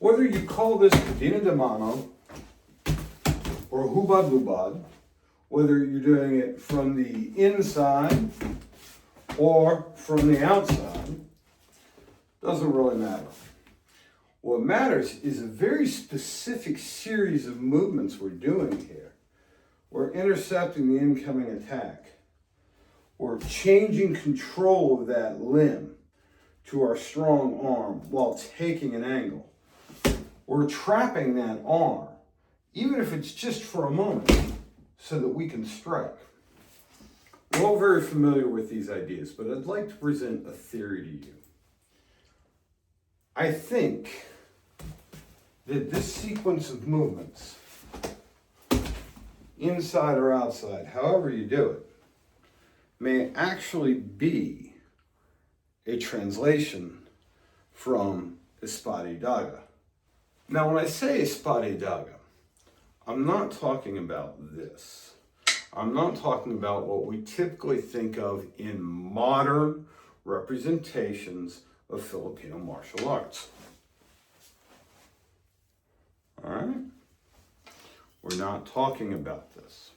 Whether you call this cadena de mano or lubad, whether you're doing it from the inside or from the outside, doesn't really matter. What matters is a very specific series of movements we're doing here. We're intercepting the incoming attack. We're changing control of that limb to our strong arm while taking an angle. We're trapping that arm, even if it's just for a moment, so that we can strike. We're all very familiar with these ideas, but I'd like to present a theory to you. I think that this sequence of movements, inside or outside, however you do it, may actually be a translation from Espadi Daga. Now, when I say Espadi Daga, I'm not talking about this. I'm not talking about what we typically think of in modern representations of Filipino martial arts. All right? We're not talking about this.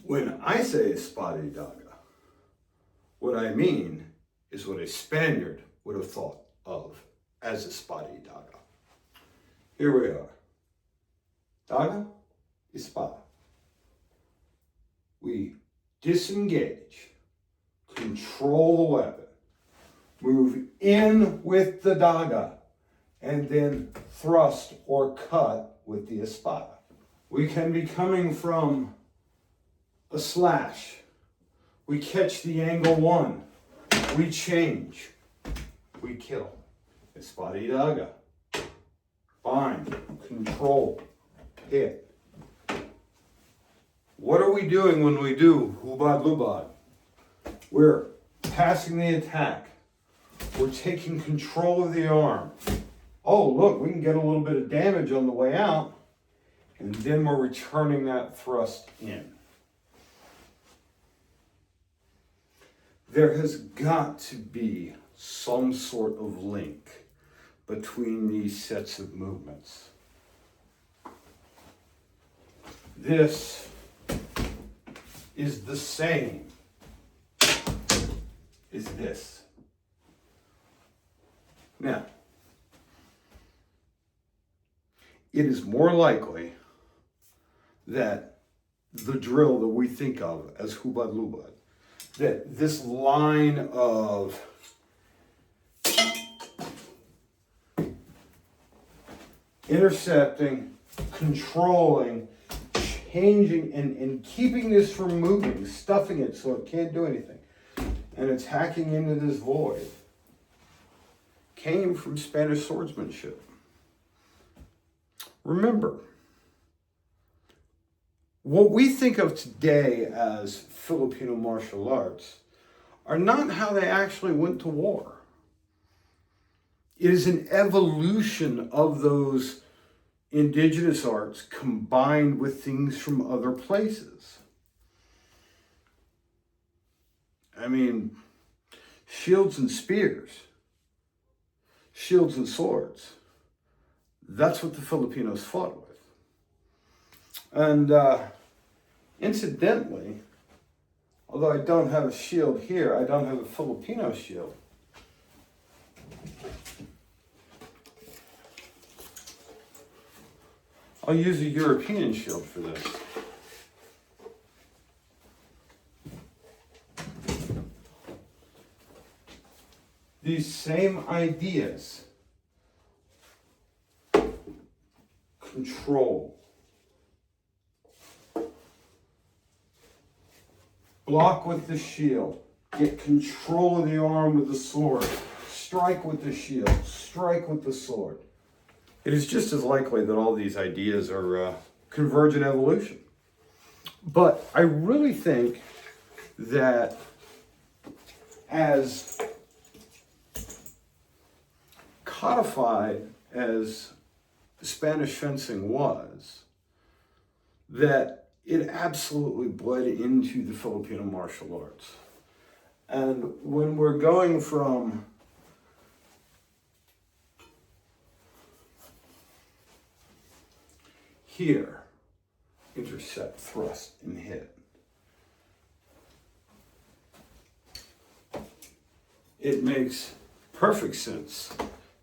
When I say Espadi Daga, what I mean is what a Spaniard would have thought of as Espadi Daga. Here we are. Daga, espada. We disengage, control the weapon, move in with the daga, and then thrust or cut with the espada. We can be coming from a slash. We catch the angle one. We change. We kill. Espadi daga. Bind, control, hit. What are we doing when we do lubad? We're passing the attack. We're taking control of the arm. Oh, look, we can get a little bit of damage on the way out, and then we're returning that thrust in. There has got to be some sort of link between these sets of movements. This is the same as this. Now, it is more likely that the drill that we think of as lubad, that this line of intercepting, controlling, changing, and keeping this from moving, stuffing it so it can't do anything, and attacking into this void, came from Spanish swordsmanship. Remember, what we think of today as Filipino martial arts are not how they actually went to war. It is an evolution of those indigenous arts combined with things from other places. I mean, shields and spears, shields and swords. That's what the Filipinos fought with. And incidentally, although I don't have a shield here, I don't have a Filipino shield. I'll use a European shield for this. These same ideas, control, block with the shield, get control of the arm with the sword, strike with the shield, strike with the sword. It is just as likely that all these ideas are convergent evolution. But I really think that as codified as Spanish fencing was, that it absolutely bled into the Filipino martial arts. And when we're going from here, intercept, thrust, and hit. It makes perfect sense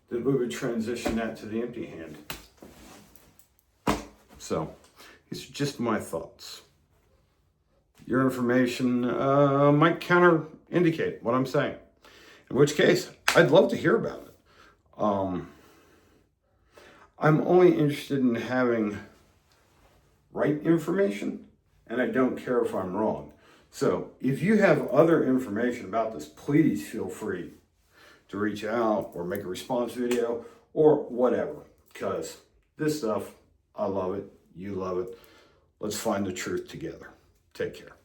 that we would transition that to the empty hand. So, these are just my thoughts. Your information might counter-indicate what I'm saying. In which case, I'd love to hear about it. I'm only interested in having right information, and I don't care if I'm wrong. So, if you have other information about this, please feel free to reach out or make a response video or whatever. Because this stuff, I love it, you love it. Let's find the truth together. Take care.